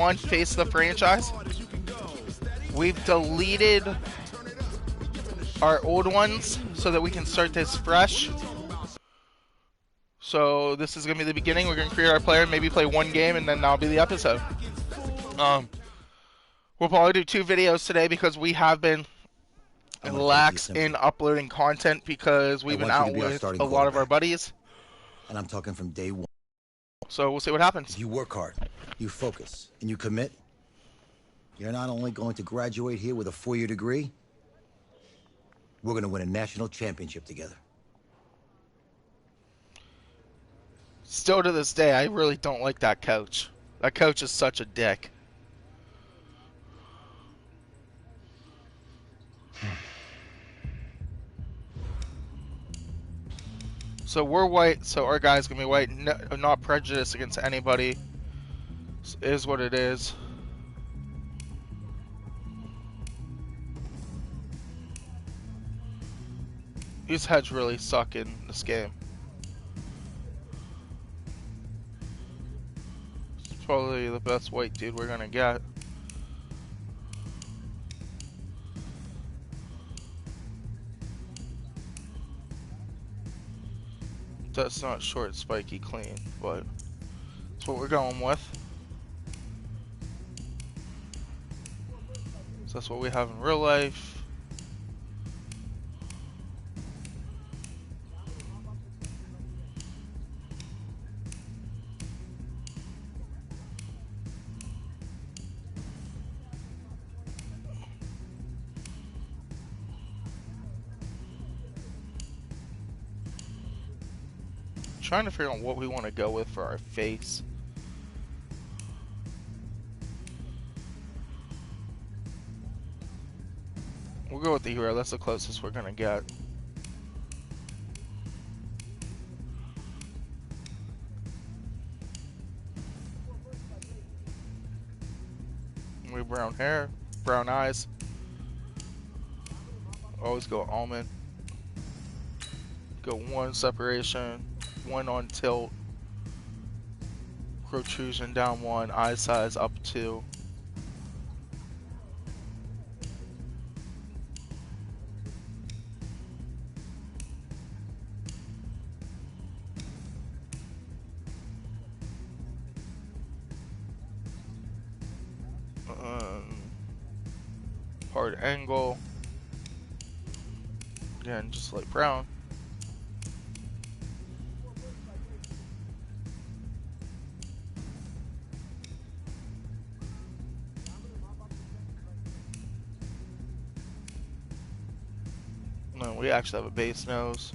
on Face the Franchise. We've deleted our old ones so that we can start this fresh. So this is going to be the beginning. We're going to create our player, maybe play one game, and then that'll be the episode. We'll probably do 2 videos today because we have been lax in uploading content because we've been out with a lot of our buddies. And I'm talking from day one. So we'll see what happens. If you work hard, you focus, and you commit, you're not only going to graduate here with a 4-year degree, we're going to win a national championship together. Still to this day, I really don't like that coach. That coach is such a dick. So we're white, so our guy's going to be white. No, not prejudiced against anybody. It is what it is. These heads really suck in this game. It's probably the best white dude we're going to get. That's not short, spiky, clean, but that's what we're going with. So that's what we have in real life. Trying to figure out what we want to go with for our face. We'll go with the hero. That's the closest we're gonna get. We brown hair, brown eyes. Always go almond. Go 1 separation. 1 on tilt, protrusion down 1, eye size up 2. Hard angle. Again, just like brown. No, we actually have a base nose.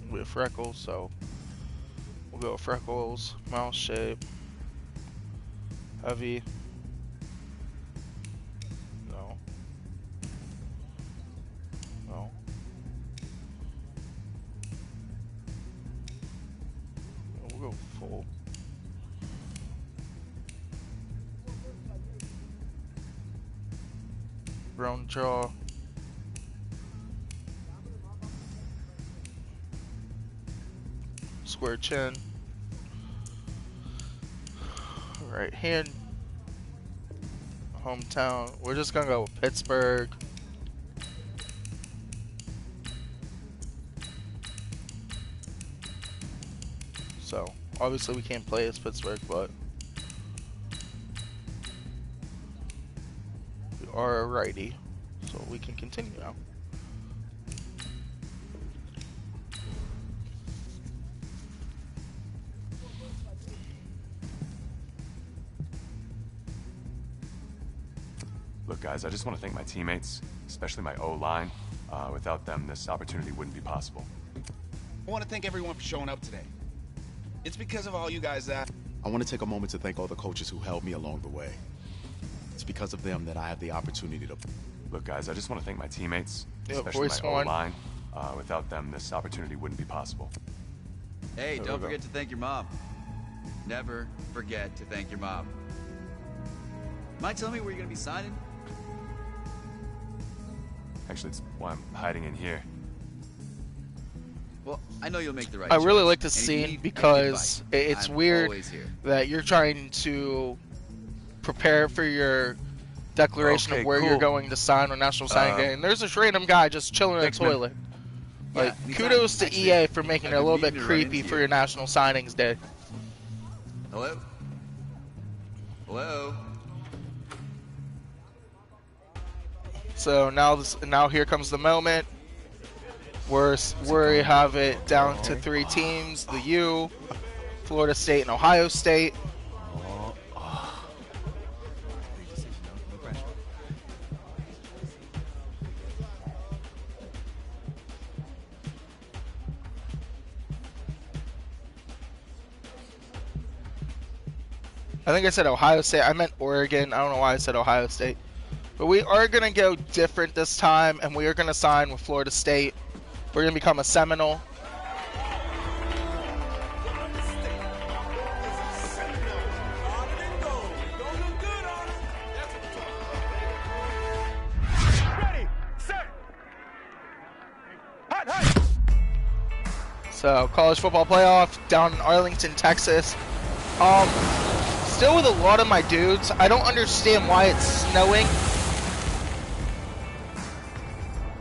We have freckles, so we'll go with freckles, mouth shape, heavy. No. No. We'll go full. Brown jaw. Square chin. Right hand. Hometown. We're just gonna go with Pittsburgh. So obviously we can't play as Pittsburgh, but are a righty, so we can continue now. Look, guys, I just want to thank my teammates, especially my O-line. Without them, this opportunity wouldn't be possible. I want to thank everyone for showing up today. It's because of all you guys that... I want to take a moment to thank all the coaches who helped me along the way. It's because of them that I have the opportunity to... Look, guys, I just want to thank my teammates, Yep, especially voice my one. O-line. Without them, this opportunity wouldn't be possible. Hey, don't forget to thank your mom. Never forget to thank your mom. Mind telling me where you're going to be signing? Actually, it's why I'm hiding in here. Well, I know you'll make the right I choice. really like this And if you scene need any because advice, it's I'm weird always here. that you're trying to prepare for your declaration Okay, of where you're cool. going to sign on National Signing Day, and there's this random guy just chilling in a Thanks, man. toilet. Yeah, Like, anytime. kudos to Actually, EA for making it I've a been little bit meaning to run creepy into for you. your National Signings Day. Hello? Hello? So now here comes the moment where we have it down to 3 teams: the U, Florida State, and Ohio State. I think I said Ohio State. I meant Oregon. I don't know why I said Ohio State. But we are going to go different this time, and we are going to sign with Florida State. We're going to become a Seminole. So, college football playoff down in Arlington, Texas. Still with a lot of my dudes. I don't understand why it's snowing.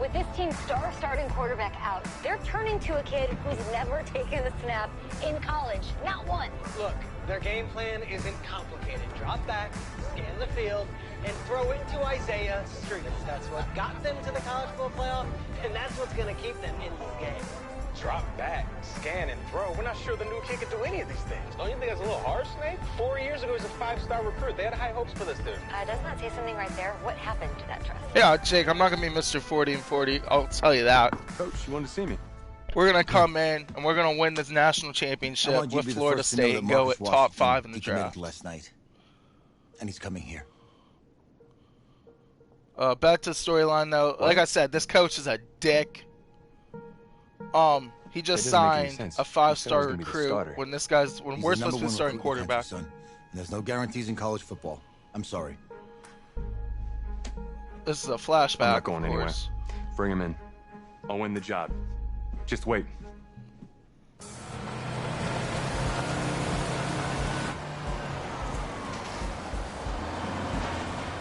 With this team's starting quarterback out, they're turning to a kid who's never taken a snap in college. Not one. Look, their game plan isn't complicated. Drop back, scan the field, and throw it to Isaiah Streets. That's what got them to the college football playoff, and that's what's going to keep them in this game. Drop back, scan, and throw. We're not sure the new kid can do any of these things. Don't you think that's a little harsh, Snake? 4 years ago, he was a 5-star recruit. They had high hopes for this dude. Doesn't that say something right there? What happened to that trust? Yeah, Jake, I'm not going to be Mr. 40 and 40. I'll tell you that. Coach, you wanted to see me. We're going to come in, and we're going to win this national I championship want you to with be the Florida first to know State that and go Marcus at top Washington, 5 in the he committed draft. last night, and he's coming here. Back to the storyline, though. Like I said, this coach is a dick. He just That doesn't make any signed sense. a He said I was 5-star gonna be the recruit starter. when He's we're the supposed number to be one starting recruit in the country, quarterback. son. And there's no guarantees in college football. I'm sorry. This is a flashback. I'm not going of anywhere. course. Bring him in. I'll win the job. Just wait.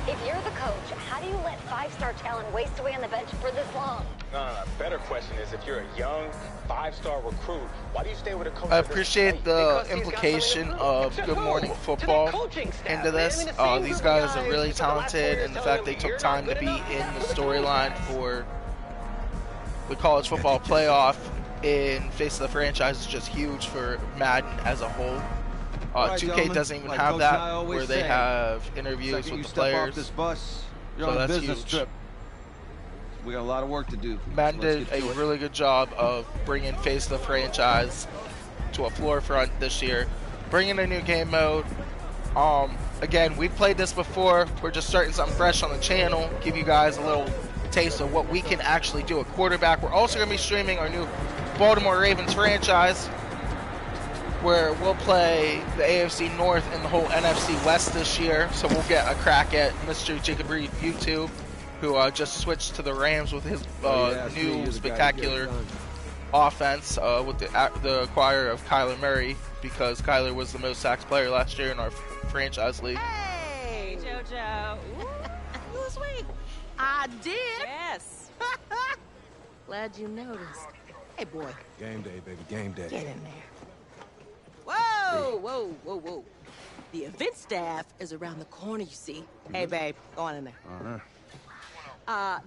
If you're the coach, how do you let 5-star talent waste away on the bench for this long? No. Better question is, if you're a young 5-star recruit, why do you stay with a coach? I that doesn't appreciate play? the Because he's got something implication to prove. of To Good who? Morning To the Football coaching staff, into man. this. I mean, the same These group guys of are guys really for the last 4 talented, years and the telling fact they them, took "You're time not to be good enough." in Yeah, the look at the storyline guys. for the college football playoff in face of the franchise is just huge for Madden as a whole. All right, 2K gentlemen, doesn't even like have Coach and I that, always where they say, have interviews Second with you the step off players. this bus, you're So on a that's business huge. trip. We got a lot of work to do. Madden So let's did get a to it. really good job of bringing face of the franchise to a forefront this year, bringing a new game mode. Again, we played this before. We're just starting something fresh on the channel, give you guys a little taste of what we can actually do at quarterback. We're also going to be streaming our new Baltimore Ravens franchise, where we'll play the AFC North and the whole NFC West this year. So we'll get a crack at Mr. Jacob Reed YouTube, who just switched to the Rams with his new spectacular offense with the acquire of Kyler Murray, because Kyler was the most sacks player last year in our franchise league. Hey, JoJo. Ooh, sweet. I did. Yes. Glad you noticed. Hey, boy. Game day, baby, game day. Get in there. Whoa, whoa, whoa, whoa. The event staff is around the corner, you see. Hey, babe, go on in there.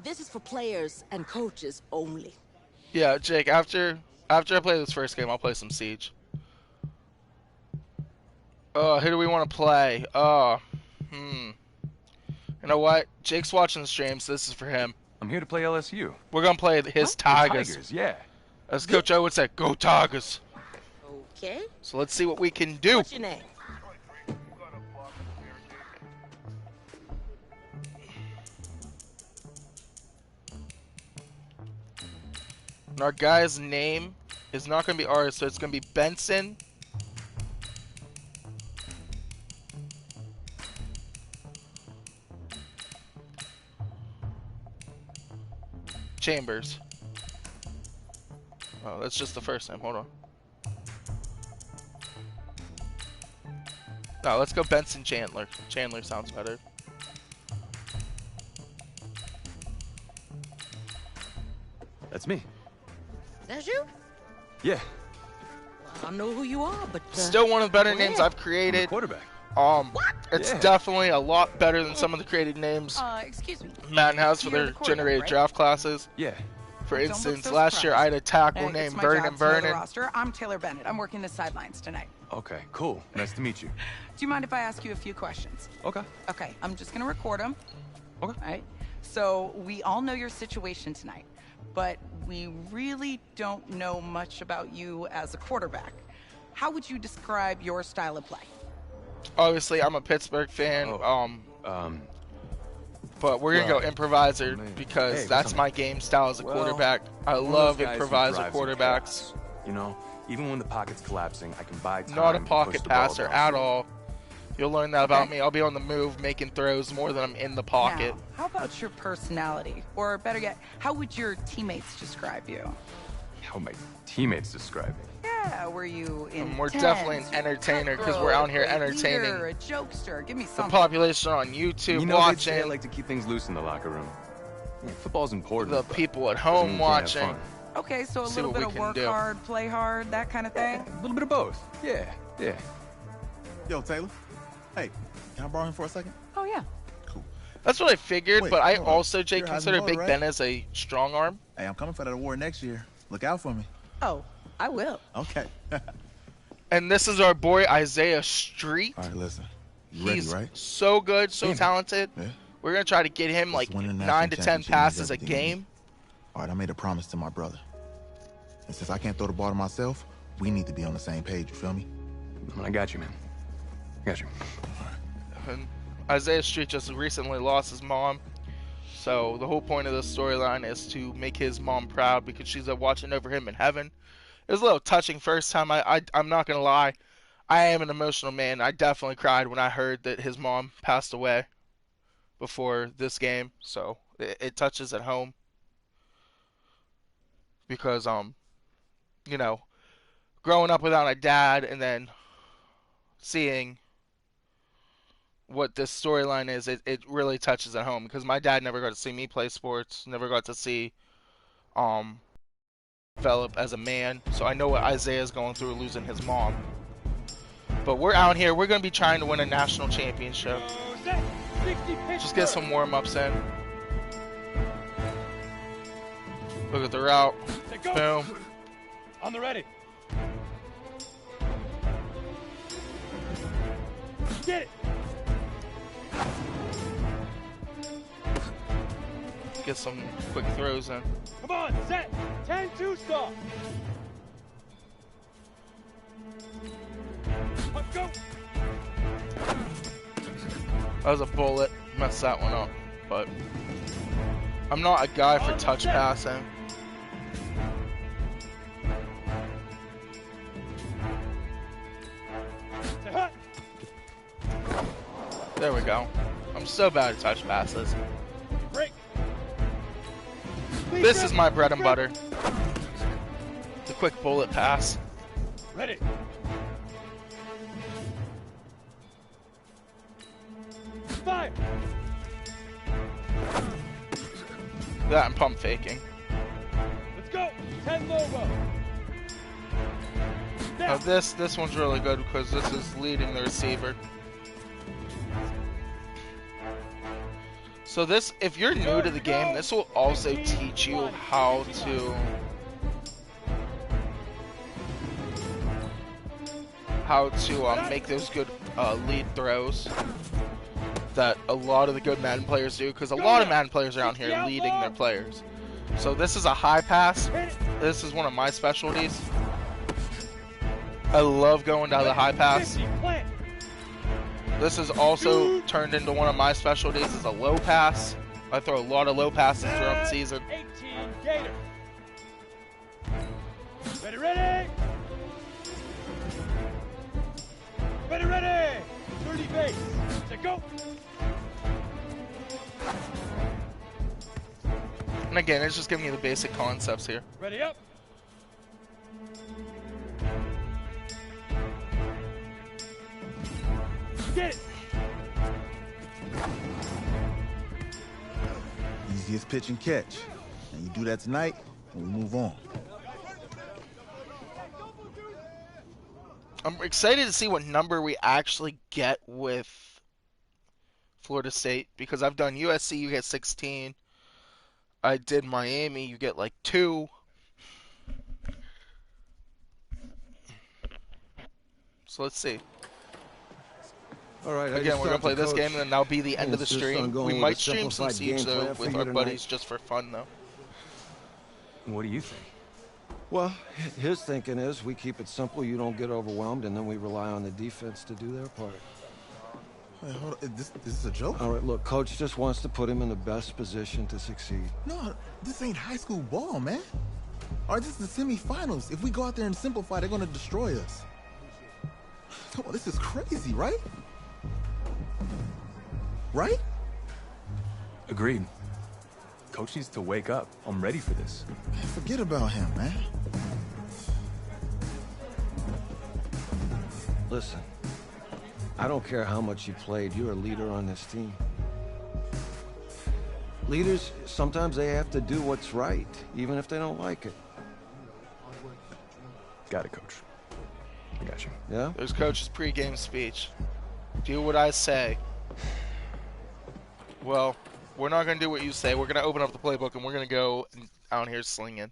This is for players and coaches only. Yeah, Jake, after I play this first game, I'll play some Siege. Who do we want to play? You know what? Jake's watching the stream, so this is for him. I'm here to play LSU. We're going to play his The Tigers. yeah. As Coach O would say, go Tigers. Okay. So let's see what we can do. What's your name? And our guy's name is not going to be ours, so it's going to be Benson. Chambers. Oh, that's just the first name. Hold on. No, let's go Benson Chandler. Chandler sounds better. That's me. Is that you? Yeah. I don't know who you are, but Still one of the better go names ahead. I've created. Quarterback. It's Yeah. definitely a lot better than some of the created names Excuse me. Madden has for You're their the quarterback, generated right? draft classes. Yeah. For Don't look instance, so last year I had a tackle It's named my Vernon job to know the Vernon. roster. I'm Taylor Bennett. I'm working the sidelines tonight. Okay, cool. Nice to meet you. Do you mind if I ask you a few questions? Okay. Okay, I'm just gonna record them. Okay. All right. So we all know your situation tonight, but we really don't know much about you as a quarterback. How would you describe your style of play? Obviously, I'm a Pittsburgh fan. Oh. But we're gonna Well, go improviser man. because Hey, that's listen. my game style as a Well, quarterback. I one of love those guys who improviser drives in quarterbacks. chaos. You know, even when the pocket's collapsing, I can buy time. Not a and push pocket the ball passer down. at all. You'll learn that about Okay. me. I'll be on the move, making throws more than I'm in the pocket. Now, how about your personality? Or better yet, how would your teammates describe you? How my teammates describe me. Yeah, were you intense? We're definitely an entertainer because we're out here entertaining Leader, a jokester. Give me the something. population on YouTube You know, they say I watching, like to keep things loose in the locker room. Yeah, football's important. the but people at doesn't mean home you can't have watching. fun. Okay, so a See little what bit we of can work do. hard, play hard, that kind of thing. A little bit of both. Yeah, yeah. Yo, Taylor. Hey, can I borrow him for a second? Oh yeah. Cool. That's what I figured, Wait, but I hold on. also, Jake, You're consider Heisman Big voter, Ben right? as a strong arm. Hey, I'm coming for that award next year. Look out for me. Oh, I will. Okay. And this is our boy Isaiah Street. All right, listen. You ready, He's right? so good, so Damn. talented. Yeah. We're gonna try to get him like Just winning the 9 to national 10 championship means passes a everything to me. game. All right, I made a promise to my brother. And since I can't throw the ball to myself, we need to be on the same page, you feel me? I got you, man. I got you. And Isaiah Street just recently lost his mom. So the whole point of this storyline is to make his mom proud because she's watching over him in heaven. It was a little touching first time. I'm not going to lie. I am an emotional man. I definitely cried when I heard that his mom passed away before this game. So it touches at home. Because, you know, growing up without a dad and then seeing what this storyline is, it really touches at home because my dad never got to see me play sports, never got to see develop as a man. So I know what Isaiah's going through losing his mom. But we're out here, we're going to be trying to win a national championship. Just get some warm-ups in. Look at the route. Boom. On the ready. Get it. Get some quick throws in. Come on, set. 10-2 stop. Let's go. That was a bullet. Messed that one up. But I'm not a guy for touch passing. There we go. I'm so bad at touch passes. Break. This is my bread and butter. The quick bullet pass. Ready. Fire. That and pump faking. Let's go. 10 logo. Now this one's really good because this is leading the receiver. So this, if you're new to the game, this will also teach you how to make those good lead throws that a lot of the good Madden players do, because a lot of Madden players are out here leading their players. So this is a high pass. This is one of my specialties. I love going down the high pass. This is also turned into one of my specialties, is a low pass. I throw a lot of low passes throughout the season. 18 Gator. Ready, ready. Ready, ready. 30 base. Set, go. And again, it's just giving you the basic concepts here. Ready up. Get it! Easiest pitch and catch. And you do that tonight, and we move on. I'm excited to see what number we actually get with Florida State, because I've done USC, you get 16. I did Miami, you get like 2. So let's see. All right. Again, we're going to play this game, and then that'll be the end of the stream. We might stream some Siege, though, with our buddies, just for fun, though. What do you think? Well, his thinking is we keep it simple, you don't get overwhelmed, and then we rely on the defense to do their part. Wait, hold on. Is this a joke? All right, look, Coach just wants to put him in the best position to succeed. No, this ain't high school ball, man. All right, this is the semifinals. If we go out there and simplify, they're going to destroy us. Come on, this is crazy, right? Right? Agreed. Coach needs to wake up. I'm ready for this. Man, forget about him, man. Listen, I don't care how much you played, you're a leader on this team. Leaders, sometimes they have to do what's right, even if they don't like it. Got it, Coach. I got you. Yeah? There's Coach's pregame speech. Do what I say. Well, we're not going to do what you say. We're going to open up the playbook, and we're going to go out here slinging.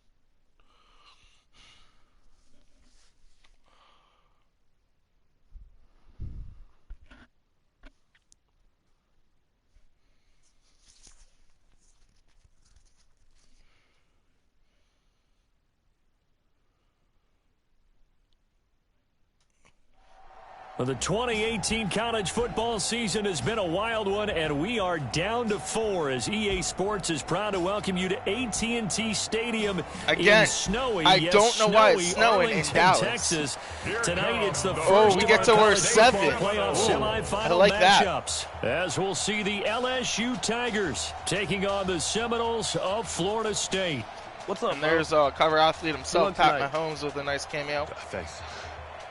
Well, the 2018 college football season has been a wild one, and we are down to 4 as EA Sports is proud to welcome you to AT&T Stadium in snowy, I don't know why it's snowing in Dallas. Texas. Tonight, it's the first Oh, we get to wear 7. playoff semifinal I like that. matchups. As we'll see the LSU Tigers taking on the Seminoles of Florida State. What's up, And there's cover athlete himself, Pat Mahomes, with a nice cameo. Thanks.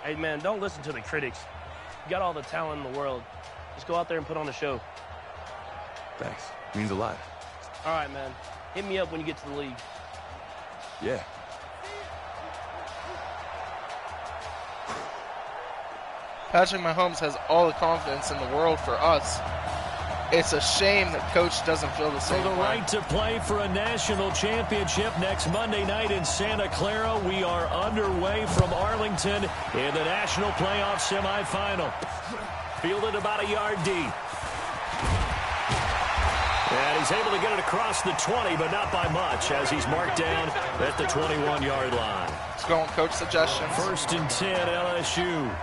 Hey, man, don't listen to the critics. You got all the talent in the world. Just go out there and put on a show. Thanks. Means a lot. All right, man. Hit me up when you get to the league. Yeah. Patrick Mahomes has all the confidence in the world for us. It's a shame that Coach doesn't feel the same For the way. right to play for a national championship next Monday night in Santa Clara, we are underway from Arlington in the national playoff semifinal. Fielded about a yard deep. And he's able to get it across the 20, but not by much, as he's marked down at the 21-yard line. Let's go on Coach suggestions. 1st and 10, LSU.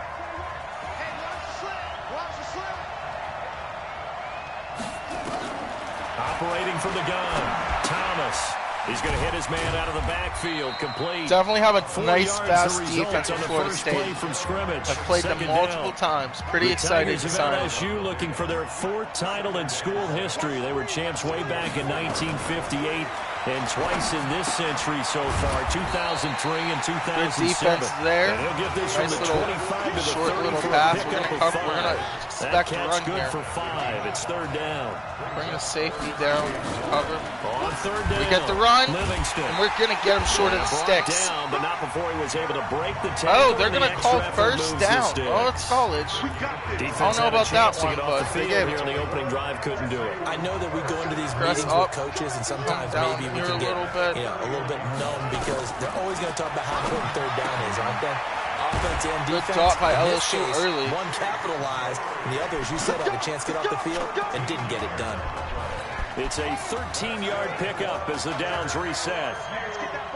Operating from the gun, Thomas. He's going to hit his man out of the backfield, complete. Definitely have a 4 nice, yards fast the result defense in on the Florida first State. play from scrimmage. I've played them Second multiple down. times. Pretty excited The to Tigers sign of them. LSU looking for their 4th title in school history. They were champs way back in 1958 and twice in this century so far, 2003 and 2007. Good defense there. And he'll get this Nice from the little 25 to the short 30 little for pass. a We're pickup of 5. gonna That expect to catch run good here. for 5. It's 3rd down. Bring the safety down, cover. On 3rd down, We get the run, Livingston. and we're going to get him short of the Brought sticks. down, but not before he was able to break the tackle. Oh, they're going and to the call extra effort first moves the down. sticks. Oh, it's college. Defense I don't know about had a that chance to one, get off but the they field gave here it in to the him. opening drive, couldn't do it. I know that we go into these Press meetings up, with coaches, and sometimes down maybe we here can a get little bit. a little bit numb because they're always going to talk about how important 3rd down is, aren't they? Offense and Good defense. thought by In this LSU case, early. One capitalized, and the others, you said, had a chance to get off the field and didn't get it done. It's a 13-yard pickup as the downs reset.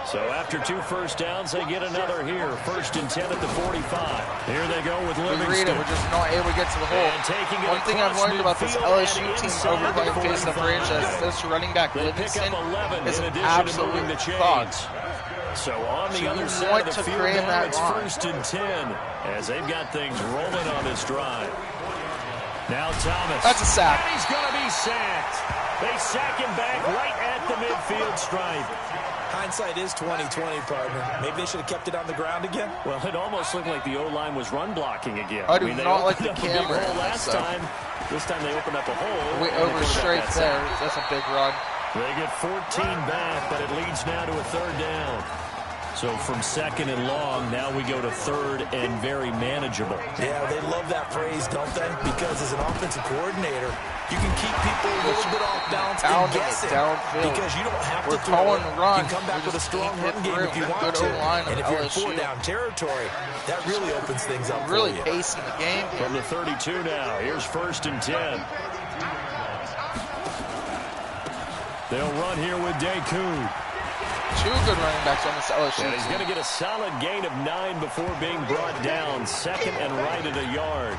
So after 2 first downs, they get another here. 1st and 10 at the 45. Here they go with We Livingston. read it, we're just not able to get to the hole. And taking it One thing I've across learned about this midfield LSU and team inside over the playing face the 45. franchise, this running back They pick Livingston up 11 is in an addition to absolute moving the thug. chains. So on the So other you side want of the to field cram now, that it's line. 1st and 10 as they've got things rolling on this drive. Now Thomas. That's a sack. And he's going to be sacked. They sack him back right at the midfield stripe. Hindsight is 20/20, partner. Maybe they should have kept it on the ground again. Well, it almost looked like the O-line was run blocking again. I do they not like the opened up a big camera hole last time. This time they opened up a hole. We over straight there. That's a big run. They get 14 back, but it leads now to a 3rd down. So from 2nd and long, now we go to 3rd and very manageable. Yeah, they love that phrase, don't they? Because as an offensive coordinator, you can keep people a little bit off balance and guessing. Because you don't have to throw it. Run. You can come back with a strong run game if you want to. And if you're in 4-down territory, that really opens things up for you. Really pacing the game. From the 32 now, here's 1st and 10. They'll run here with Deku. 2 good running backs on this LSU. And he's going to get a solid gain of 9 before being brought down. 2nd and right at a yard.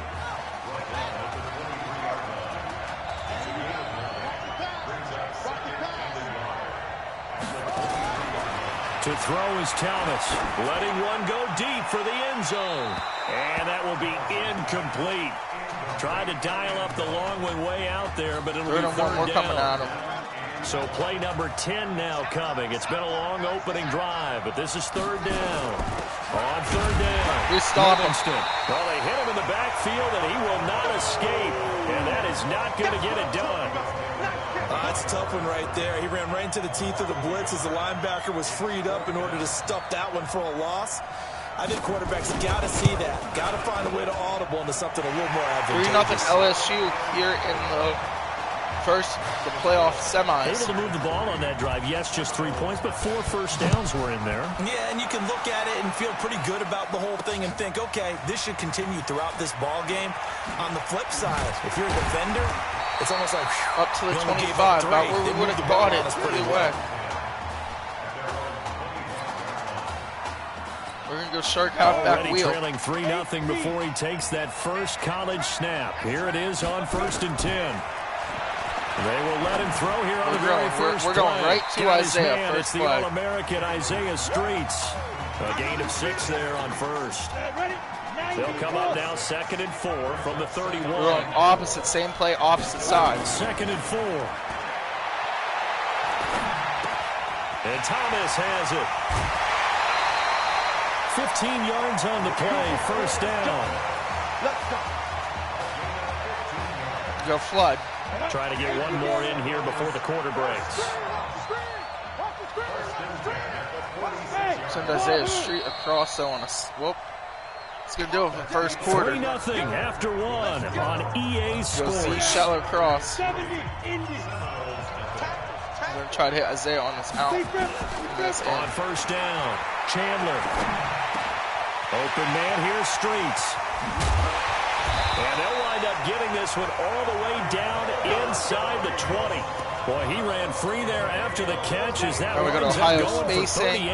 To throw is Thomas, letting one go deep for the end zone. And that will be incomplete. Tried to dial up the long one way out there, but it'll be 3rd down. So play number 10 now coming. It's been a long opening drive, but this is 3rd down. On 3rd down, we stop him. Well, they hit him in the backfield, and he will not escape. And that is not going to get it done. That's a tough one right there. He ran right into the teeth of the blitz as the linebacker was freed up in order to stuff that one for a loss. I think quarterbacks got to see that. Got to find a way to audible into something a little more advantageous. 3-0 LSU here in the playoff semis. Able to move the ball on that drive. Yes, just 3 points, but 4 first downs were in there. Yeah, and you can look at it and feel pretty good about the whole thing and think, okay, this should continue throughout this ball game. On the flip side, if you're a defender, it's almost like up to the 25. About where we would have bought it pretty well. We're going to go shark halfback wheel. Trailing 3-0 before he takes that first college snap. Here it is on 1st and 10. They will let him throw here on the very first We're going right to Isaiah. It's the All-American Isaiah Streets. A gain of 6 there on 1st. They'll come up now 2nd and 4 from the 31. We're on opposite, same play, opposite side. 2nd and 4. And Thomas has it. 15 yards on the play, 1st down. Go Flood. Try to get one more in here before the quarter breaks. Send Isaiah Street across though on a whoop. It's going to do it for the first quarter. 3-0 after 1 on EA Sports. You'll see shallow cross. We're going to try to hit Isaiah on this out. On 1st down, Chandler. Open man here, Streets. And they'll wind up getting this one all the way down inside the 20. Boy, he ran free there after the catches. That we go to Ohio spacing.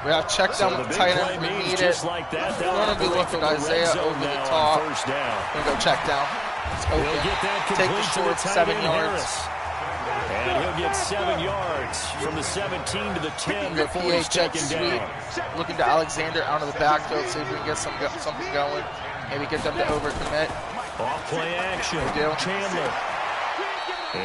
We have checked down with the tight end. We need it. Like that. We're going to be looking at Isaiah over the top. First down. We're going to go check down. It's open. He'll get that take the short 7 yards. And he'll get 7 yards from the 17 to the 10 before he's taken down. Looking to Alexander out of the backfield, see if we can get something going. Maybe get them to overcommit. Off play action. Chandler.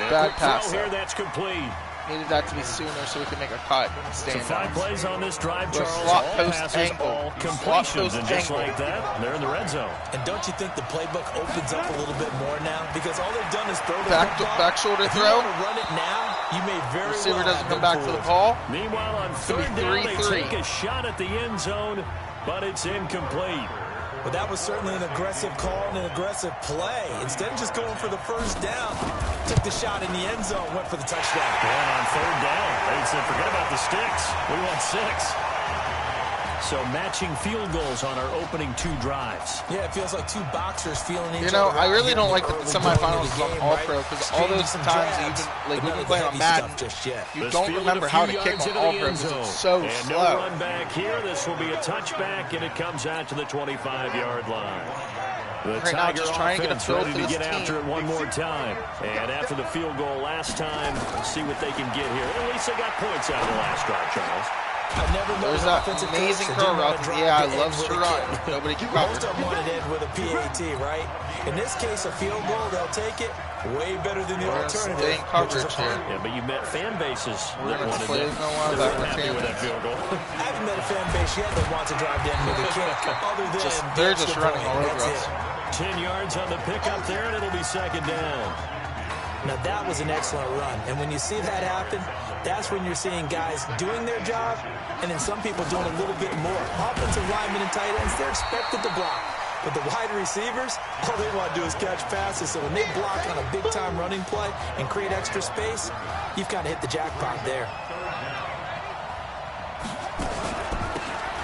Bad pass here. That's complete. Needed that to be sooner so we can make a cut. So 5 plays on this drive, Charles. Slot all post passes, angle. all completions, and just like that, they're in the red zone. And don't you think the playbook opens up a little bit more now? Because all they've done is throw the back shoulder if throw. You want to run it now, you may very receiver well doesn't come back to the ball. Meanwhile, on 3rd down, they take a shot at the end zone, but it's incomplete. But that was certainly an aggressive call and an aggressive play. Instead of just going for the first down, took the shot in the end zone, went for the touchdown. And on 3rd down, they said, forget about the sticks. We want 6. So matching field goals on our opening 2 drives. Yeah, it feels like 2 boxers feeling each other. You know, I really don't like the semifinals on All-Pro because all those times, even like we've been playing on Madden, you don't remember how to kick on All-Pro because it's so slow. No run back here. This will be a touchback, and it comes out to the 25-yard line. The Tiger offense ready to get after it one more time. And after the field goal last time, see what they can get here. At least they got points out of the last drive, Charles. There's that amazing curl route. Yeah, I love to run. Nobody can cover. Most of them want it in with a PAT, right? In this case, a field goal, they'll take it. Way better than the alternative. Stay in coverage here. Yeah, but you met fan bases We're that going to wanted play that were happy with that field goal. I haven't met a fan base yet that wants to drive down with a kick. Other than they're just running all over us. 10 yards on the pickup there, and it'll be second down. Now that was an excellent run, and when you see that happen, that's when you're seeing guys doing their job, and then some people doing a little bit more. Offensive linemen and tight ends, they're expected to block. But the wide receivers, all they want to do is catch passes. So when they block on a big-time running play and create extra space, you've kind of hit the jackpot there.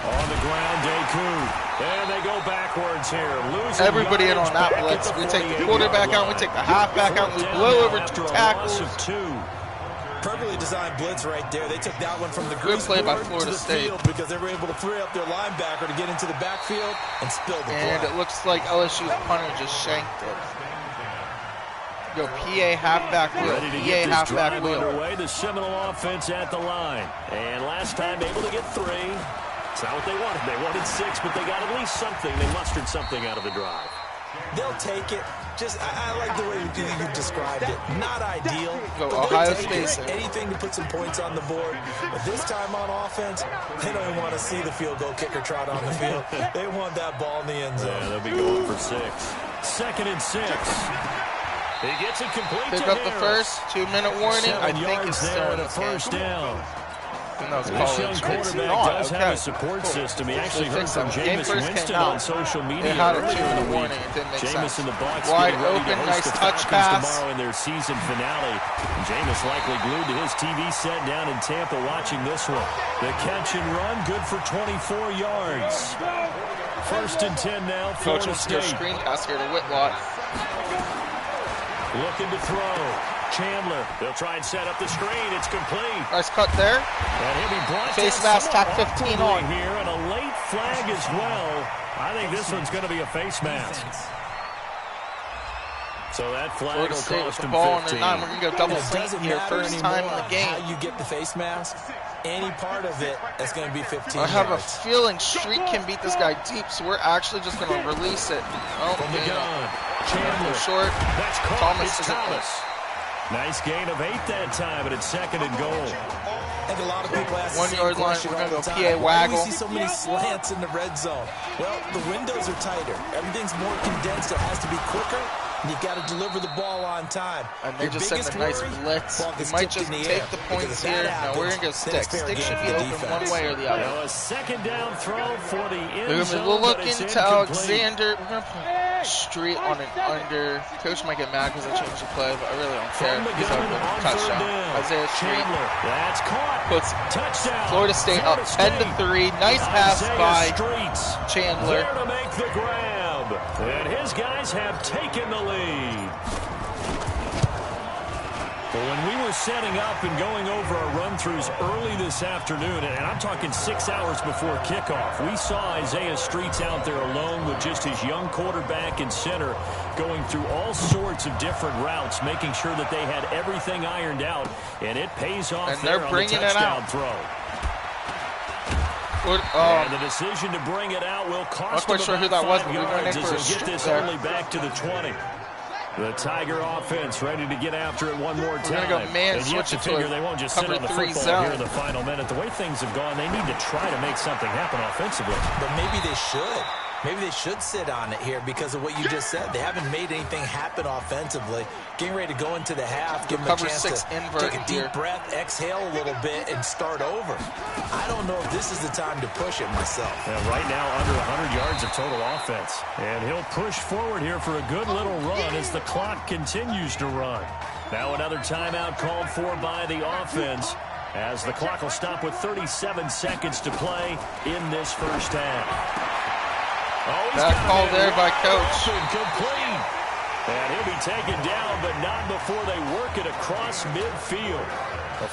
On the ground, Deku. And they go backwards here. Losing everybody in on that blitz. We take the quarterback out, we take the halfback out, we blow over two tackles. Perfectly designed blitz right there. They took that one from the good play by to Florida the State field because they were able to free up their linebacker to get into the backfield and spill the play. And it looks like LSU's punter just shanked it. Go PA halfback wheel. Ready to get this drive underway. The Seminole offense at the line. And last time able to get 3. It's not what they wanted. They wanted 6, but they got at least something. They mustered something out of the drive. They'll take it. Just, I like the way you described it. Not ideal. Go Ohio State. Anything to put some points on the board. But this time on offense, they don't even want to see the field goal kicker trot on the field. They want that ball in the end zone. Yeah, they'll be going for 6. 2nd and 6. He gets it complete. Pick up the first 2-minute warning. I think it's there at a first down. This young quarterback does have a support system. He actually heard from Jameis Winston on social media earlier in the week. Jameis and the Bucs wide getting ready open, to host nice the touch Falcons pass tomorrow in their season finale. And Jameis likely glued to his TV set down in Tampa watching this one. The catch and run, good for 24 yards. 1st and 10 now, Florida State. Screen pass here to Whitlock. Looking to throw. Chandler, they'll try and set up the screen. It's complete. Nice cut there. And he'll be brought face mask, tack 15 on here, and a late flag as well. I think this one's going to be a face mask. So that flag will cost him 15. We're going to go double sync here. First time in the game. How you get the face mask, any part of it is going to be 15 I have a feeling Street can beat this guy deep, so we're actually just going to release it. Oh, from the gun. Chandler. Short. That's caught. Thomas. Nice gain of 8 that time, but it's 2nd and goal. I think a lot of people ask the 1 yard line. We're going to go PA waggle. Why do we see so many slants in the red zone? Well, the windows are tighter. Everything's more condensed. It has to be quicker. And you've got to deliver the ball on time. And they just sent a nice blitz. We might just take the points here. No, we're going to go Stick. Stick should be open one way or the other. Now a 2nd down throw for the end zone. We'll look into Alexander. We're going to put Street on an under. Coach might get mad because I changed the play, but I really don't care. He's open. Touchdown. Isaiah Street. That's caught. Puts touchdown. Florida State up 10-3. Nice pass by Chandler. There to make the grab. And his guys have taken the lead. Well, when we were setting up and going over our run-throughs early this afternoon, and I'm talking 6 hours before kickoff, we saw Isaiah Streets out there alone with just his young quarterback and center going through all sorts of different routes, making sure that they had everything ironed out, and it pays off and there they're bringing on the touchdown it out. throw. And the decision to bring it out will cost him about 5 yards as he'll get this only back to the 20. The Tiger offense ready to get after it one more time. We're going to go man and you have to figure they won't just sit on the football zone here in the final minute. The way things have gone, they need to try to make something happen offensively. But maybe they should. Maybe they should sit on it here because of what you just said. They haven't made anything happen offensively. Getting ready to go into the half, give them a chance to take a deep breath, exhale a little bit, and start over. I don't know if this is the time to push it myself. Yeah, right now, under 100 yards of total offense. And he'll push forward here for a good little run as the clock continues to run. Now another timeout called for by the offense as the clock will stop with 37 seconds to play in this first half. That call there by Coach. Complete. And he'll be taken down, but not before they work it across midfield.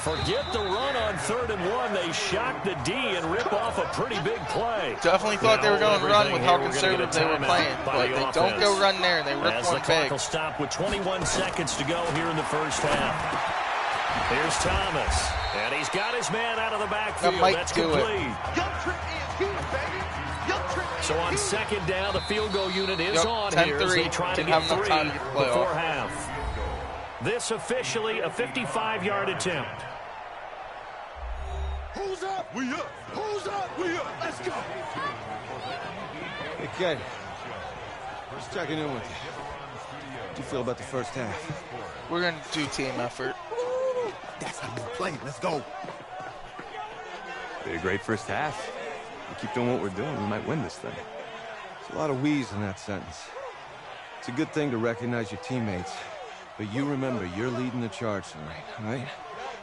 Forget the run on 3rd and 1. They shock the D and rip off a pretty big play. Definitely thought they were going to run with how conservative they were playing, but they don't go run there, and they rip one big. As the clock will stop with 21 seconds to go here in the first half. Here's Thomas, and he's got his man out of the backfield. That's complete. So on 2nd down, the field goal unit is on here as they try to get 3 before half. This officially a 55-yard attempt. Who's up? We up. Who's up? We up. Let's go. Hey, kid. Just checking in with you. How do you feel about the first half? We're going to do team effort. That's how we play. Let's go. Did a great first half. We keep doing what we're doing, we might win this thing. There's a lot of wheeze in that sentence. It's a good thing to recognize your teammates. But you remember, you're leading the charge tonight, all right?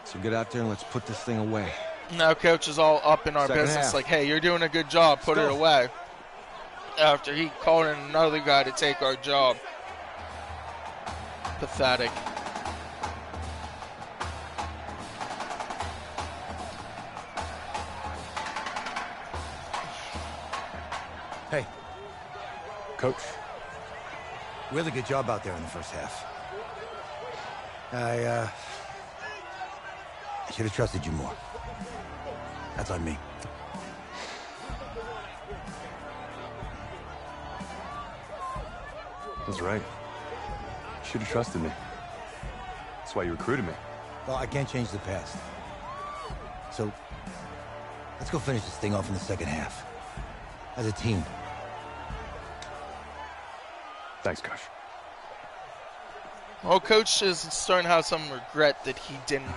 So get out there and let's put this thing away. Now coach is all up in our Second business, half. like, hey, you're doing a good job, put it away. After he called in another guy to take our job. Pathetic. Hey, Coach. really good job out there in the first half. I should have trusted you more. That's on me. That's right. You should have trusted me. That's why you recruited me. Well, I can't change the past. So, let's go finish this thing off in the second half. As a team. Thanks, Coach. Well, coach is starting to have some regret that he didn't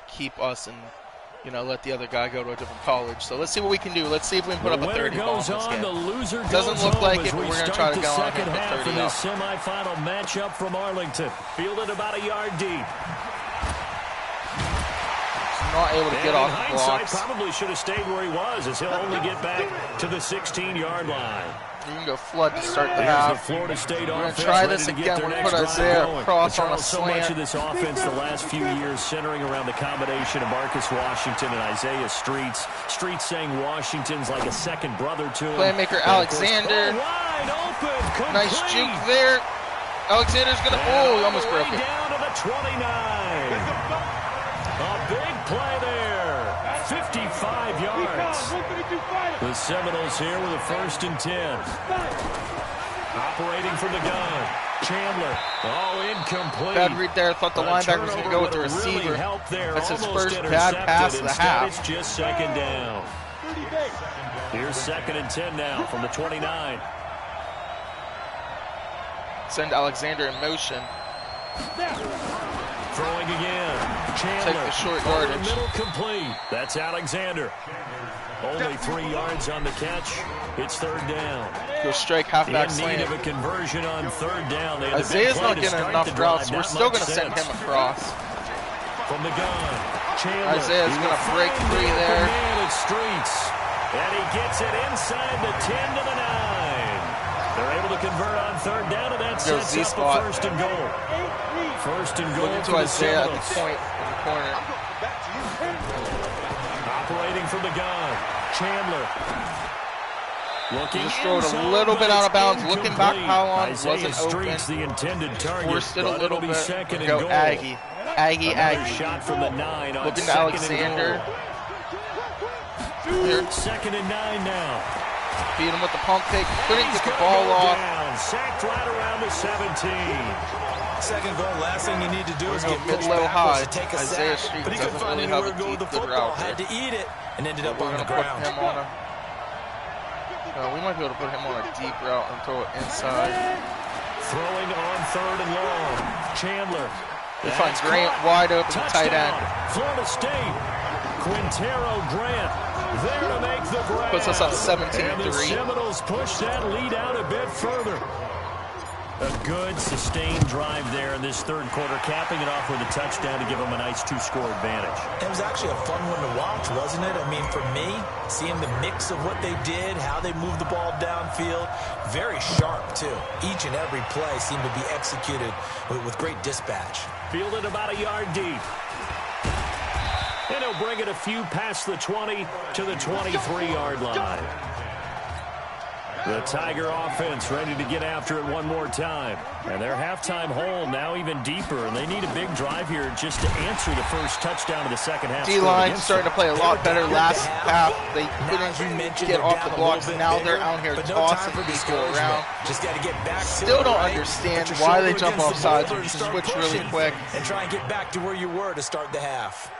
keep us and, you know, let the other guy go to a different college. So let's see what we can do. Let's see if we can put up a 30 ball in this game. The loser Doesn't look like it, but we're going to try to go on here and put 30 in up. this semifinal matchup from Arlington. Fielded about a yard deep. Not able to get off the blocks. Probably should have stayed where he was, as he'll only get back to the 16-yard line. You can go flood to start the half. Florida State We're going to try this again. We're going to put Isaiah across on a so much of slant. this offense the last few years centering around the combination of Marcus Washington and Isaiah Streets. Streets saying Washington's like a second brother to him. Playmaker Alexander. Wide open. Complete. Nice juke there. Alexander's going to, oh, he almost broke it. Down to the 29. A big play there. 55 yards. The Seminoles here with a 1st and 10. Operating from the gun. Chandler. Oh, incomplete. Bad read there. Thought the linebacker was going to go with the receiver. That's his first bad pass of the half. It's just second down. Here's 2nd and 10 now from the 29. Send Alexander in motion. Throwing again. Chandler. Take the short yardage. Middle complete. That's Alexander. Only 3 yards on the catch. It's 3rd down. Go strike halfback in slant. need of a conversion on 3rd down. Isaiah's not getting enough routes. We're still going to send him across. From the gun. Chandler. Isaiah's going to break free there. Streets. And he gets it inside the 10 to the 9. They're able to convert on 3rd down, and that sets up a 1st and goal. 1st and goal to for the Isaiah at the Seminoles. point in the corner. Operating from the gun. Chandler. Looking just threw it a little bit out of bounds. Looking back how long Isaiah wasn't open. Streets, the intended target. Forced it a little bit. Second and Go goal. Aggie. Aggie. Shot from the 9 on looking to 2nd Alexander. Here. 2nd and 9 now. Beat him with the pump fake. Couldn't get the ball off. Down. Sacked right around the 17. Second goal, last thing you need to do is get mid pitched low high. backwards to take a Isaiah sack. Street But he couldn't doesn't find really anywhere have to a go with the deep good football. route Had there. to eat it and ended up We're on the gonna put ground. him on a. We might be able to put him on a deep route and throw it inside. Throwing on 3rd and long. Chandler. We find Grant wide open, tight end. Florida State. Quintero Grant there to make the grab. Puts us up 17-3. And the Seminoles push that lead out a bit further. A good, sustained drive there in this 3rd quarter, capping it off with a touchdown to give them a nice 2-score advantage. It was actually a fun one to watch, wasn't it? I mean, for me, seeing the mix of what they did, how they moved the ball downfield, very sharp, too. Each and every play seemed to be executed with great dispatch. Fielded about a yard deep. And he'll bring it a few past the 20 to the 23-yard line. The Tiger offense ready to get after it one more time. And their halftime hole now even deeper, and they need a big drive here just to answer the first touchdown of the second half. D-line starting to play a lot better last half. They couldn't get off the blocks. Now they're out here tossing people around. Just got to get back. Still don't understand why they jump off sides and switch really quick. And try and get back to where you were to start the half.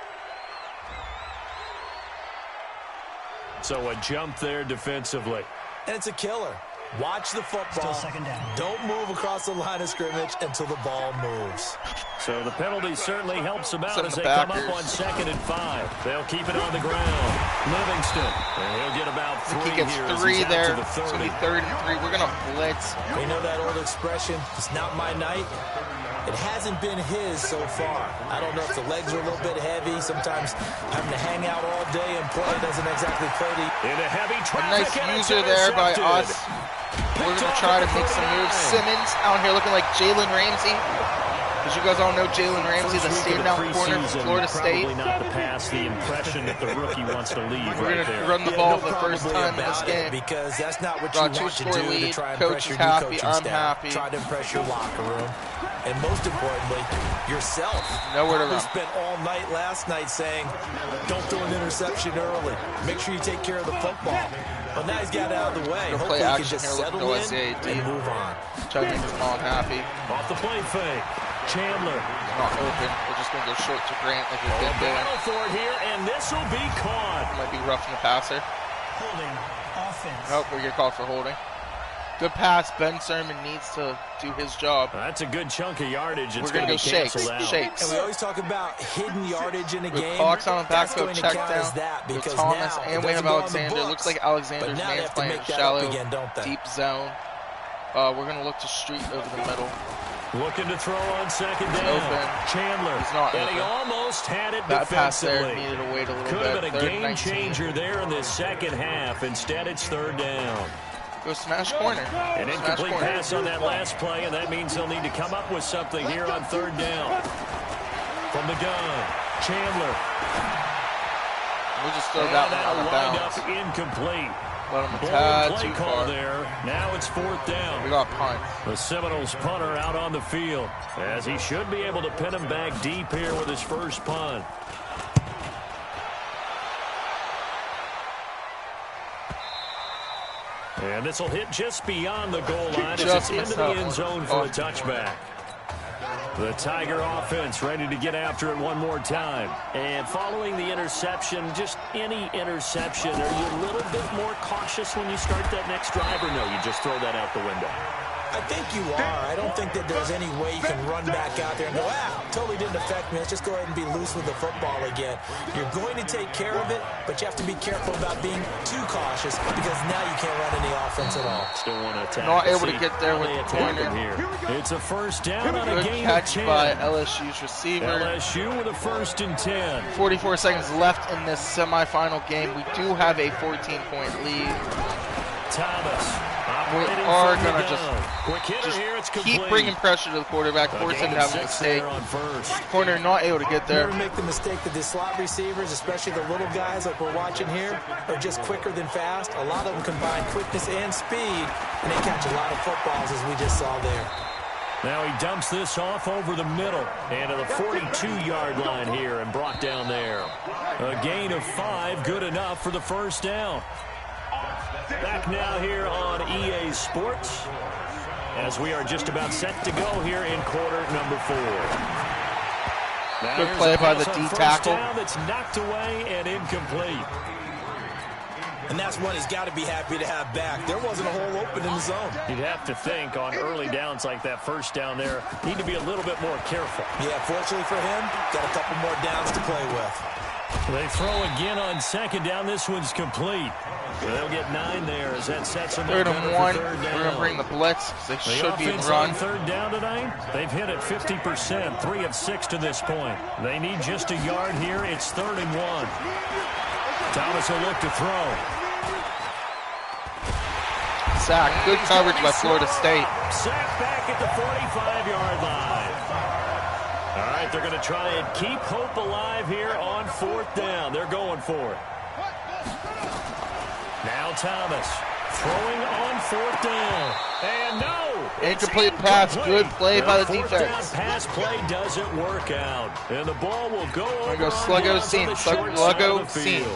So a jump there defensively. And it's a killer. Watch the football. Still second down. Don't move across the line of scrimmage until the ball moves. So the penalty certainly helps them out as they come up on 2nd and 5. They'll keep it on the ground. Livingston. And he'll get about 3 he gets here 3 there. The It's going to be 3rd and 3. We're going to blitz. We know that old expression, it's not my night. It hasn't been his so far. I don't know if the legs are a little bit heavy. Sometimes having to hang out all day and play doesn't exactly play to you. In a heavy A nice user there by us. We're going to try to make some moves. Simmons out here looking like Jalen Ramsey. As you guys all know, Jalen Ramsey, the standout corner for Florida State. Probably not to pass the impression that the rookie wants to leave. We're going to run the ball for the first time in this game. Because that's not what you want to do lead. to try and Coach impress your is happy. new coaching I'm staff. happy. Try to impress your locker room. And most importantly, yourself. Nowhere to We run. spent all night last night saying, don't throw an interception early. Make sure you take care of the football. Well, now he's got it out of the way. Hopefully he can just settle in and move on. Try to make his mom happy. Off the play fake. Chandler. Not open. We're just going to go short to Grant like we've been doing. Battle for it here, and this will be caught. Might be roughing the passer. Holding offense. Nope, we get called for holding. Good pass. Ben Sermon needs to do his job. That's a good chunk of yardage. It's We're going to go shakes. Shakes. And we always talk about hidden yardage in a With game. Cox on the backfield, That's check going to count down. as that With because Thomas now and it we doesn't have go on the Alexander. books. Looks like Alexander's But now they man's have to playing make that shallow, up again, don't they? deep zone. We're going to look to street over the middle. Looking to throw on 2nd down. Open. Chandler. He's not and open. he almost had it That pass defensively. there needed to wait a little Could bit. have been a 3rd game 19. changer there in this second half. Instead, it's 3rd down. Go smash corner. An incomplete pass on that last play, and that means they'll need to come up with something here on 3rd down. From the gun, Chandler. We'll just throw that one out of bounds. Up incomplete. Let him a tad too far. There. Now it's 4th down. We got punt. The Seminoles punter out on the field, as he should be able to pin him back deep here with his first punt. And this will hit just beyond the goal line as it's into the end zone for a touchback. The Tiger offense ready to get after it one more time. And following the interception, just any interception, are you a little bit more cautious when you start that next drive, or no, you just throw that out the window? I think you are. I don't think that there's any way you can run back out there and go, totally didn't affect me. Let's just go ahead and be loose with the football again. You're going to take care of it, but you have to be careful about being too cautious because now you can't run any offense at all. Still want to attack. Not able to get there with the corner. Here. It's a 1st down on a Good gain catch of 10. by LSU's receiver. LSU with a 1st and 10. 44 seconds left in this semifinal game. We do have a 14-point lead. Thomas. We are going to just keep bringing pressure to the quarterback, force him to have a mistake. Corner not able to get there. Never make the mistake that the slot receivers, especially the little guys like we're watching here, are just quicker than fast. A lot of them combine quickness and speed, and they catch a lot of footballs, as we just saw there. Now he dumps this off over the middle and to the 42-yard line here and brought down there. A gain of 5, good enough for the 1st down. Back now here on EA Sports as we are just about set to go here in quarter number 4. Good play by the D tackle. That's knocked away and incomplete. And that's one he's got to be happy to have back. There wasn't a hole open in the zone. You'd have to think on early downs like that 1st down there, need to be a little bit more careful. Yeah, fortunately for him, got a couple more downs to play with. They throw again on 2nd down. This one's complete. They'll get 9 there as that sets them up. 3rd and 1. We're going to bring the blitz. They should be run. 3rd down tonight. They've hit it 50%, 3 of 6 to this point. They need just a yard here. It's 3rd and 1. Thomas will look to throw. Sack. Good coverage by Florida State. Sack back at the 45-yard line. All right, they're going to try and keep hope alive here on 4th down. They're going for it. Now Thomas Throwing on 4th down. And no! Incomplete pass. Good play by the defense. Pass play doesn't work out. And the ball will go over. Go Sluggo Scene. Sluggo Scene.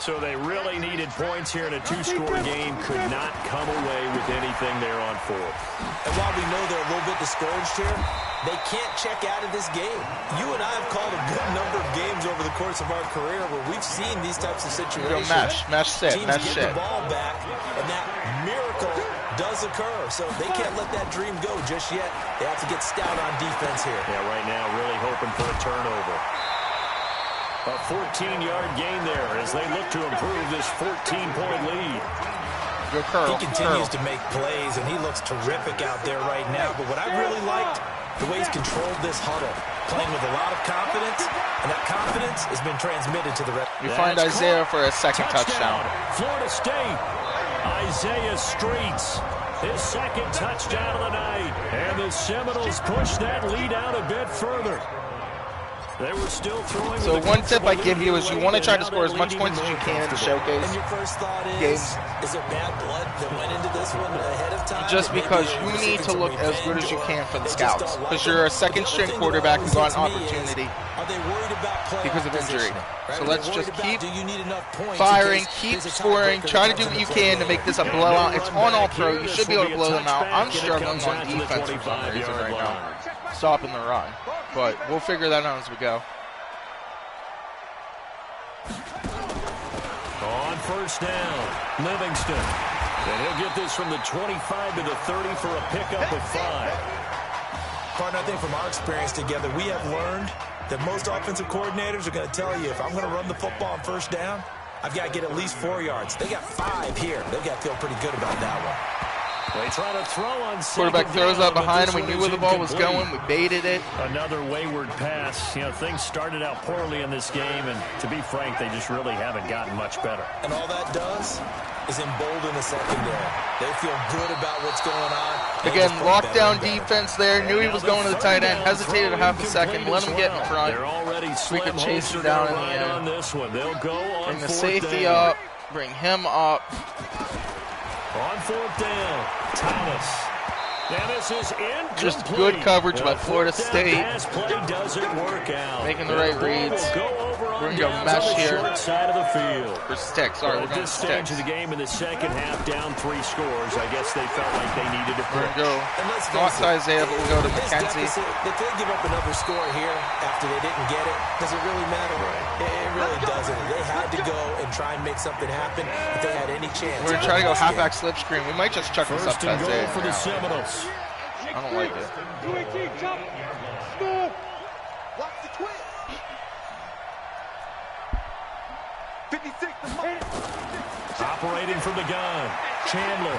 So they really needed points here in a 2-score game. Could not come away with anything there on 4th. And while we know they're a little bit discouraged here, they can't check out of this game. You and I have called a good number of games over the course of our career where we've seen these types of situations. Match set. Teams get the ball back, and that miracle does occur. So they can't let that dream go just yet. They have to get stout on defense here. Yeah, right now really hoping for a turnover. A 14-yard gain there as they look to improve this 14-point lead. Go Curl. He continues to make plays, and he looks terrific out there right now. But what I really liked, the way he's controlled this huddle, playing with a lot of confidence, and that confidence has been transmitted to the rest. We find Isaiah for a second touchdown. Florida State. Isaiah Streets. His second touchdown of the night. And the Seminoles push that lead out a bit further. They were still throwing. So one tip I give you is you want to try to score as much points as you can in the showcase and your first thought games. Is there bad blood that went into this one ahead of time? Just because you need to look as good as you can for the scouts. Because you're a second-string quarterback who got an opportunity because of injury. So let's just keep firing, keep scoring, try to do what you can to make this a blowout. It's on All-Pro. You should be able to blow them out. I'm struggling on defense for some reason right now, stopping the run. But we'll figure that out as we go. On 1st down, Livingston. And he'll get this from the 25 to the 30 for a pickup of 5. Partner, I think from our experience together, we have learned that most offensive coordinators are going to tell you, if I'm going to run the football on 1st down, I've got to get at least 4 yards. They got 5 here. They've got to feel pretty good about that one. They try to throw on quarterback throws up behind him. We knew where the ball was going. We baited it. Another wayward pass. You know, things started out poorly in this game, and to be frank, they just really haven't gotten much better. And all that does is embolden the secondary. They feel good about what's going on. Again, lockdown defense there. Knew he was going to the tight end. Hesitated a half a second. Let him get in front. We could chase him down in the end. On this one. They'll go on bring the safety up. Bring him up. On 4th down, Thomas. And this is incomplete. Just good coverage by Florida State. Pass play doesn't work out. Making the right reads. We're going to go mesh here. Side of the field. For stick. Sorry, we're going to stick. At this stage of the game in the second half, down 3 scores. I guess they felt like they needed to push. We're going to go not to Isaiah, but we'll go to McKenzie. If they give up another score here after they didn't get it, does it really matter? It really doesn't. They had to go and try and make something happen if they had any chance. We're going to try to go halfback slip screen. We might just chuck this up to Isaiah. For the Seminoles. I don't like it. Watch the twist. 56. Operating from the gun. Chandler.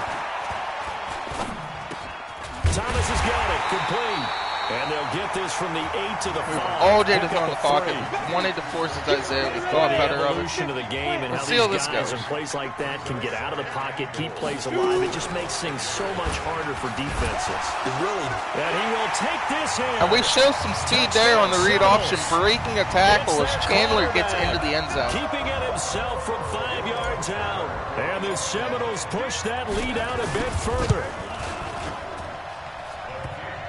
Thomas has got it. Complete. And they'll get this from the 8 to the 5. All day to throw in the pocket. Wanted to force it to Isaiah. We thought better of it. Of the game and Let's how see how these this guys goes. in plays like that can get out of the pocket, keep plays alive. It just makes things so much harder for defenses. It really. And he will take this in. And we show some speed there on the read option, breaking a tackle as Chandler gets into the end zone. Keeping it himself from 5 yards out. And the Seminoles push that lead out a bit further.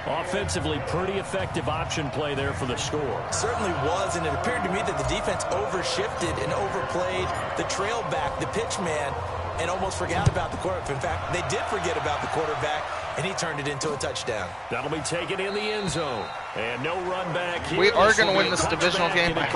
Offensively, pretty effective option play there for the score. Certainly was, and it appeared to me that the defense overshifted and overplayed the trail back, the pitch man, and almost forgot about the quarterback. In fact, they did forget about the quarterback, and he turned it into a touchdown. That'll be taken in the end zone. And no run back here. We are going to win this divisional game. Not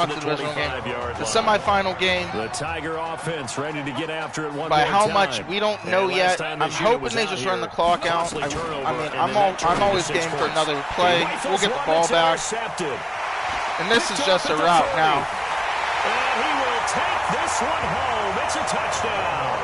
the divisional game. The semifinal game. The Tiger offense ready to get after it one by more how time. much, we don't know yet. I'm hoping they just run the clock out. I'm always game for another play. We'll get the ball back. And this is just a route now. And he will take this one home. It's a touchdown.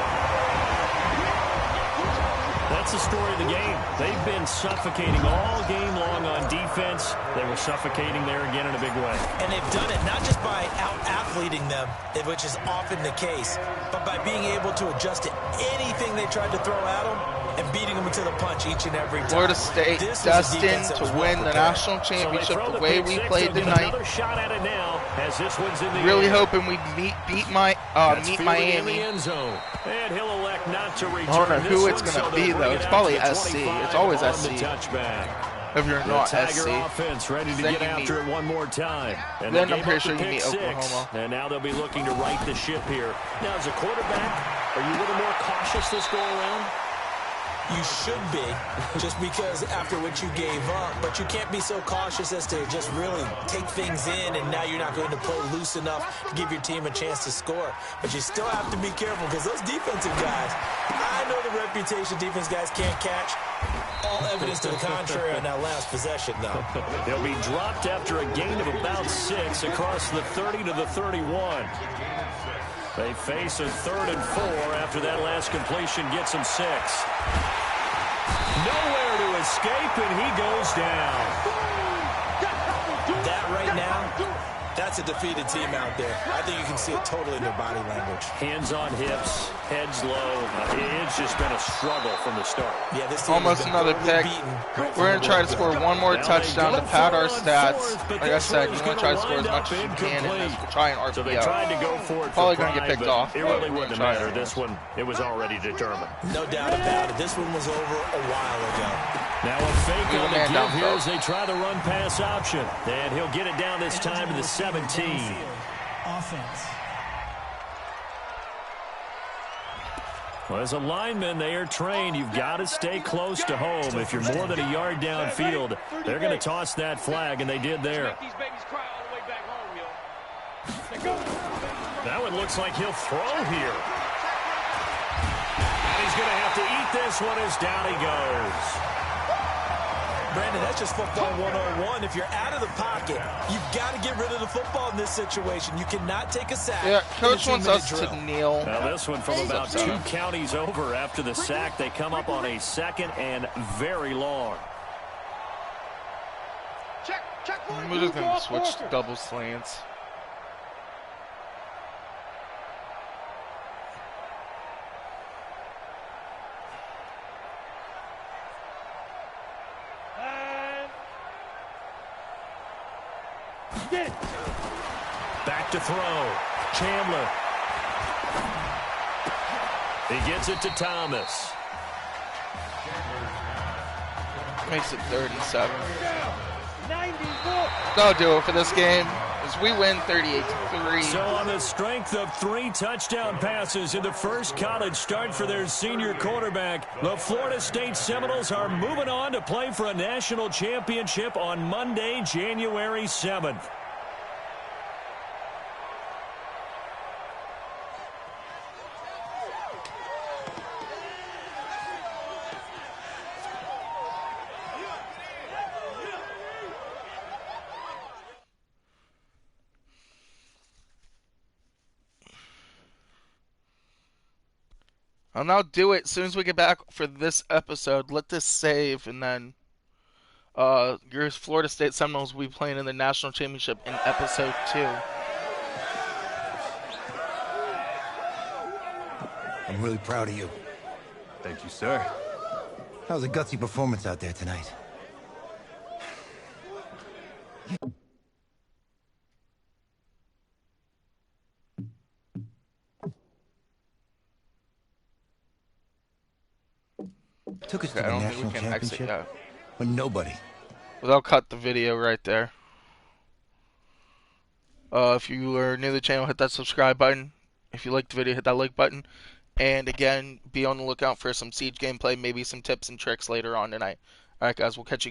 That's the story of the game. They've been suffocating all game long on defense. They were suffocating there again in a big way. And they've done it not just by out-athleting them, which is often the case, but by being able to adjust to anything they tried to throw at them and beating them to the punch each and every time. Florida State destined to win the national championship the way we played tonight. Another shot at it now. as this one's in the Really air. hoping we meet Miami. In the end zone. And he'll elect not to return. I don't know who it's going to be, though. It's probably SC. It's always SC. If you're not Tiger SC. offense ready to get after it one more time. And then I'm pretty sure you meet Oklahoma. And now they'll be looking to right the ship here. Now, as a quarterback, are you a little more cautious this go around? You should be, just because after what you gave up, but you can't be so cautious as to just really take things in, and now you're not going to play loose enough to give your team a chance to score. But you still have to be careful, because those defensive guys, I know the reputation defense guys can't catch. All evidence to the contrary on that last possession, though. They'll be dropped after a gain of about 6 across the 30 to the 31. They face a 3rd and 4 after that last completion gets them 6. Nowhere to escape, and he goes down. That right now, that's a defeated team out there. I think you can see it totally in their body language. Hands on hips, heads low. It's just been a struggle from the start. Yeah, this team almost another pick. We're going to try to score one more touchdown to pad our stats. Like I said, you want to try to score as much as you can and try and RPO. So they tried to go for it. Probably going to get picked off. It really wouldn't have mattered. This one, it was already determined. No doubt about it. This one was over a while ago. Now a fake on the give here as they try the run-pass option. And he'll get it down this time to the 17. Offense. Well, as a lineman, they are trained. You've got to stay close to home. If you're more than a yard downfield, they're going to toss that flag, and they did there. That one looks like he'll throw here. And he's going to have to eat this one as down he goes. Brandon, that's just football 101. If you're out of the pocket, you've got to get rid of the football in this situation. You cannot take a sack. Yeah, coach wants us to kneel. Now this one from about 2 counties over after the sack. They come up on a 2nd and very long. We're just going to switch to double slants. Back to throw. Chandler. He gets it to Thomas. Makes it 37. That'll do it for this game as we win 38-3. So on the strength of 3 touchdown passes in the first college start for their senior quarterback, the Florida State Seminoles are moving on to play for a national championship on Monday, January 7th. I'll now do it as soon as we get back for this episode. Let this save, and then your Florida State Seminoles will be playing in the national championship in episode 2. I'm really proud of you. Thank you, sir. That was a gutsy performance out there tonight. Took us to the national championship with nobody. Well, they'll cut the video right there. If you are new to the channel, hit that subscribe button. If you liked the video, hit that like button. And again, be on the lookout for some Siege gameplay, maybe some tips and tricks later on tonight. Alright guys, we'll catch you guys.